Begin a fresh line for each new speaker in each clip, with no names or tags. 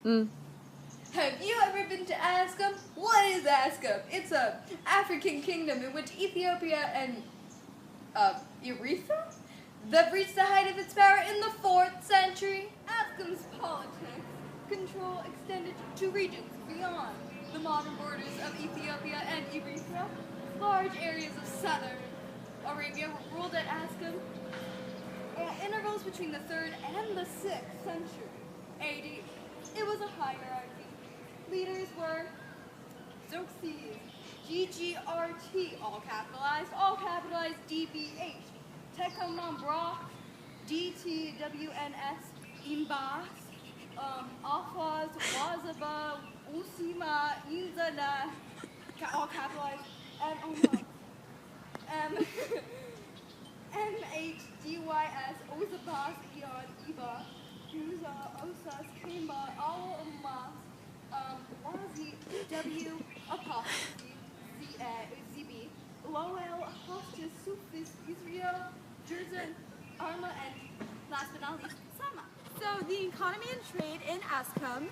Mm.
Have you ever been to Aksum? What is Aksum? It's a African kingdom in which Ethiopia and Eritrea that reached the height of its power in the 4th century. Aksum's politics control extended to regions beyond the modern borders of Ethiopia and Eritrea. Large areas of southern Arabia were ruled at Aksum at intervals between the 3rd and the 6th century AD. It was a hierarchy. Leaders were Xerxes, GGRT, all capitalized, DBH, Tekamambra, DTWNS, Imbas, Afaz, Wazaba, Usima, Inzana, all capitalized, and MHDYS, Ozabas, Eon, Eba, Uza, Osas, Kamba, all Umas, Wazi, W, apostrophe, ZB, Lowell, Hostis, Sufis, Israel, Jerzan, Arma, and last but not least, Sama.
So the economy and trade in Aksum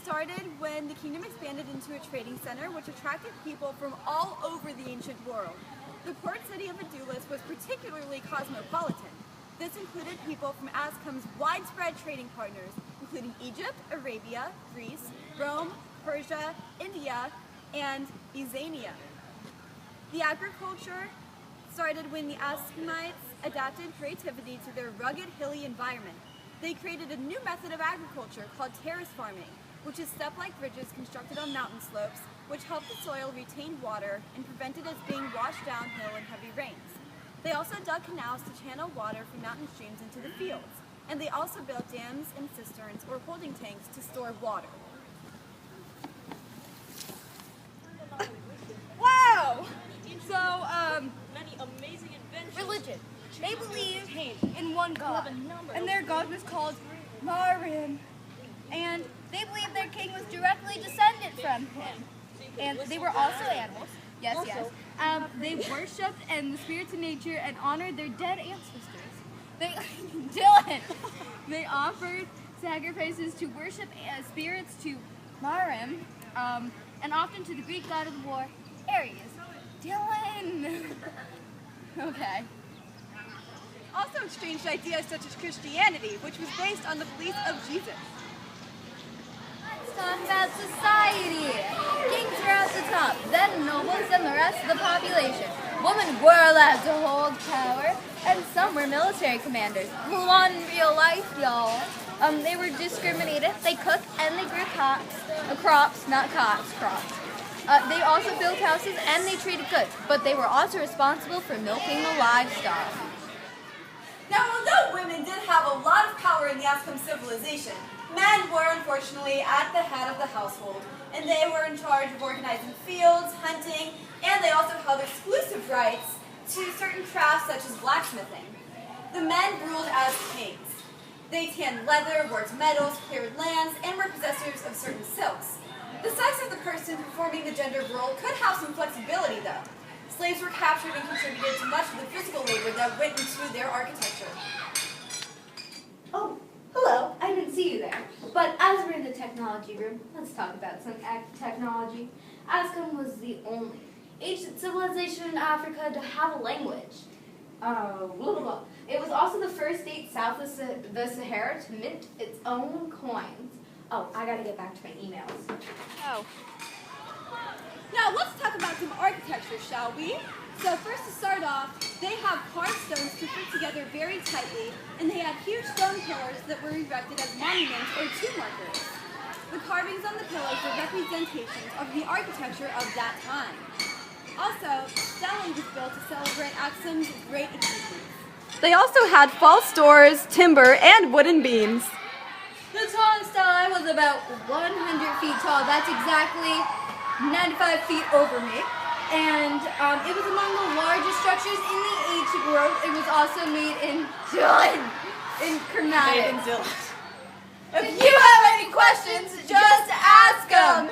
started when the kingdom expanded into a trading center which attracted people from all over the ancient world. The port city of Adulis was particularly cosmopolitan. This included people from Aksum's widespread trading partners, including Egypt, Arabia, Greece, Rome, Persia, India, and Ezania. The agriculture started when the Aksumite adapted creativity to their rugged, hilly environment. They created a new method of agriculture called terrace farming, which is step-like bridges constructed on mountain slopes, which help the soil retain water and prevent it as being washed downhill in heavy rains. They also dug canals to channel water from mountain streams into the fields, and they also built dams and cisterns or holding tanks to store water.
Wow! So,
Many amazing inventions.
religion. They believe in one God, and their God was called Marim. And they believed their king was directly descended from him. And they were also animals. Yes. They worshipped and the spirits of nature and honored their dead ancestors. They offered sacrifices to worship spirits to Marim, and often to the Greek god of the war, Ares. Dylan! Okay.
Also exchanged ideas such as Christianity, which was based on the beliefs of Jesus.
Let's talk about society. Kings were at the top, then nobles and the rest of the population. Women were allowed to hold power, and some were military commanders. Who on real life, y'all? They were discriminated. They cooked and they grew crops, not crops. They also built houses and they traded goods, but they were also responsible for milking the livestock.
Now, although women did have a lot of power in the Aksum civilization, men were unfortunately at the head of the household, and they were in charge of organizing fields, hunting, and they also held exclusive rights to certain crafts such as blacksmithing. The men ruled as kings. They tanned leather, worked metals, cleared lands, and were possessors of certain silks. The sex of the person performing the gender role could have some flexibility, though. Slaves were captured and contributed to much of the physical labor that went into their architecture.
Oh, hello. I didn't see you there. But as we're in the technology room, let's talk about some technology. Aksum was the only ancient civilization in Africa to have a language. It was also the first state south of the Sahara to mint its own coins. Oh, I gotta get back to my emails.
Oh. Now let's talk about some architecture, shall we? So first to start off, they have carved stones to fit together very tightly, and they have huge stone pillars that were erected as monuments or tomb markers. The carvings on the pillars are representations of the architecture of that time. Also, Stelling was built to celebrate Aksum's great achievements. They also had false doors, timber, and wooden beams.
The tallest I was about 100 feet tall. That's exactly 95 feet over me. And it was among the largest structures in the ancient world. It was also made in chromatic. If you have any questions, just ask them.